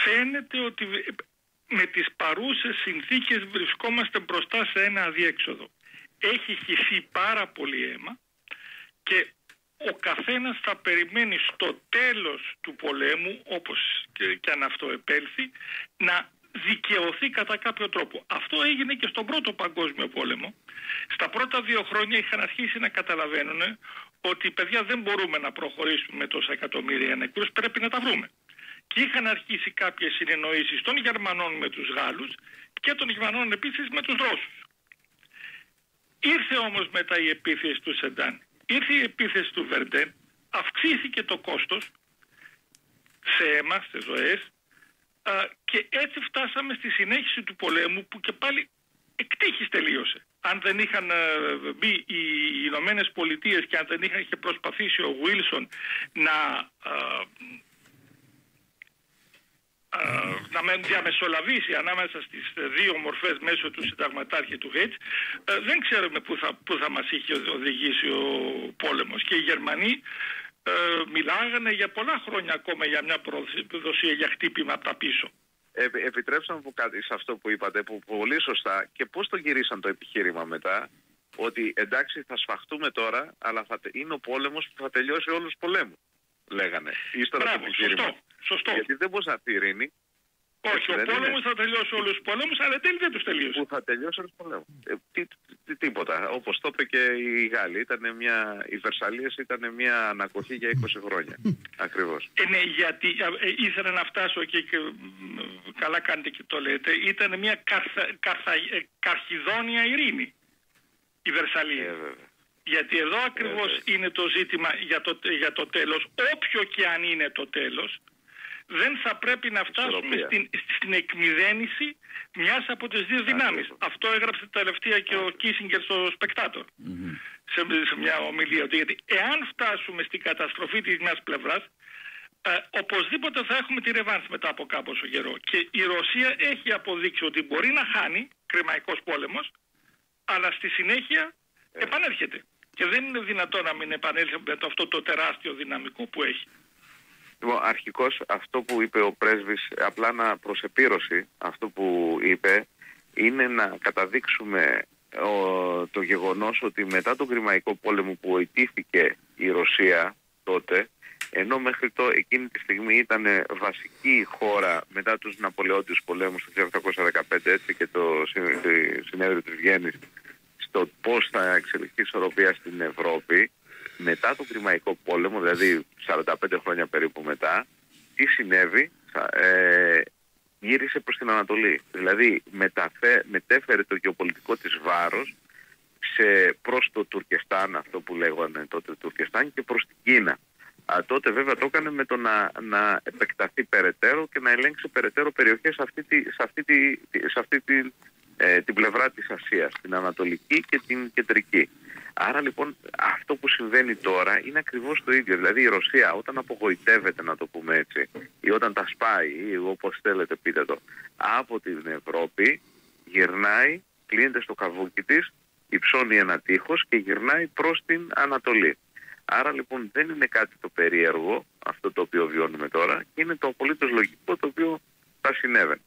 Φαίνεται ότι με τις παρούσες συνθήκες βρισκόμαστε μπροστά σε ένα αδιέξοδο. Έχει χυθεί πάρα πολύ αίμα και ο καθένας θα περιμένει στο τέλος του πολέμου, όπως και αν αυτό επέλθει, να δικαιωθεί κατά κάποιο τρόπο. Αυτό έγινε και στον Πρώτο Παγκόσμιο Πόλεμο. Στα πρώτα 2 χρόνια είχαν αρχίσει να καταλαβαίνουν ότι παιδιά δεν μπορούμε να προχωρήσουμε με τόσα εκατομμύρια νεκρούς, πρέπει να τα βρούμε. Και είχαν αρχίσει κάποιες συνεννοήσεις των Γερμανών με τους Γάλλους και των Γερμανών επίσης με τους Ρώσους. Ήρθε όμως μετά η επίθεση του Σεντάν, ήρθε η επίθεση του Βερντέν, αυξήθηκε το κόστος σε αίμα, σε ζωές, και έτσι φτάσαμε στη συνέχιση του πολέμου που και πάλι εκτύχης τελείωσε. Αν δεν είχαν μπει οι Ηνωμένες Πολιτείες και αν δεν είχε προσπαθήσει ο Βίλσον να διαμεσολαβήσει ανάμεσα στις 2 μορφές μέσω του συνταγματάρχη του Χέιτς, δεν ξέρουμε πού θα μας είχε οδηγήσει ο πόλεμος. Και οι Γερμανοί μιλάγανε για πολλά χρόνια ακόμα για μια προδοσία, για χτύπημα από τα πίσω. Επιτρέψτε να πω κάτι σε αυτό που είπατε, που πολύ σωστά, και πώς το γυρίσαν το επιχείρημα μετά, ότι εντάξει θα σφαχτούμε τώρα, αλλά είναι ο πόλεμος που θα τελειώσει όλους τους πολέμους, λέγανε. Ύστερα το επιχείρημα. Σωστό. Γιατί δεν μπορεί να πει ειρήνη. Όχι, ο πόλεμος θα τελειώσει όλους τους πολέμους, αλλά τέλει δεν τους τελείωσε. Που θα τελειώσει όλους τους πολέμους. Τίποτα. Όπως το είπε και οι Γάλλοι, οι Βερσαλίες ήταν μια ανακοχή για 20 χρόνια. Ακριβώς. Ναι, γιατί ήθελα να φτάσω και καλά κάνετε και το λέτε, ήταν μια καρχιδόνια ειρήνη η Βερσαλία. Γιατί εδώ ακριβώς είναι το ζήτημα για το τέλος, όποιο και αν είναι το τέλος. Δεν θα πρέπει να φτάσουμε στην εκμηδένιση μιας από τις 2 δυνάμεις. Αυτό έγραψε τελευταία και ο Κίσινγκερ στο Σπεκτάτορ σε μια ομιλία. Γιατί εάν φτάσουμε στην καταστροφή της μιας πλευράς, οπωσδήποτε θα έχουμε τη ρεβάνς μετά από κάποιο καιρό. Και η Ρωσία έχει αποδείξει ότι μπορεί να χάνει, κρημαϊκός πόλεμος, αλλά στη συνέχεια επανέρχεται. Και δεν είναι δυνατό να μην επανέλθει με αυτό το τεράστιο δυναμικό που έχει. Λοιπόν, αρχικώς αυτό που είπε ο πρέσβης, απλά να προσεπήρωση αυτό που είπε, είναι να καταδείξουμε το γεγονός ότι μετά τον Κρημαϊκό πόλεμο που ιτήθηκε η Ρωσία τότε, ενώ μέχρι εκείνη τη στιγμή ήταν βασική χώρα μετά τους Ναπολεόντιους πολέμους του 1815, έτσι, και το συνέδριο της Βιέννης, στο πώς θα εξελιχθεί η ισορροπία στην Ευρώπη, μετά τον Κρημαϊκό πόλεμο, δηλαδή 45 χρόνια περίπου μετά, τι συνέβη? Γύρισε προς την Ανατολή. Δηλαδή μετέφερε το γεωπολιτικό της βάρος προς το Τουρκεστάν, αυτό που λέγανε τότε Τουρκεστάν, και προς την Κίνα. Τότε βέβαια το έκανε με το να επεκταθεί περαιτέρω και να ελέγξει περαιτέρω περιοχές σε αυτή την πλευρά της Ασίας, την Ανατολική και την Κεντρική. Άρα λοιπόν αυτό που συμβαίνει τώρα είναι ακριβώς το ίδιο. Δηλαδή η Ρωσία όταν απογοητεύεται, να το πούμε έτσι, ή όταν τα σπάει, ή όπως θέλετε πείτε το, από την Ευρώπη, γυρνάει, κλείνεται στο καβούκι της, υψώνει ένα τείχος και γυρνάει προς την Ανατολή. Άρα λοιπόν δεν είναι κάτι το περίεργο αυτό το οποίο βιώνουμε τώρα, και είναι το απολύτως λογικό το οποίο θα συνέβαινε.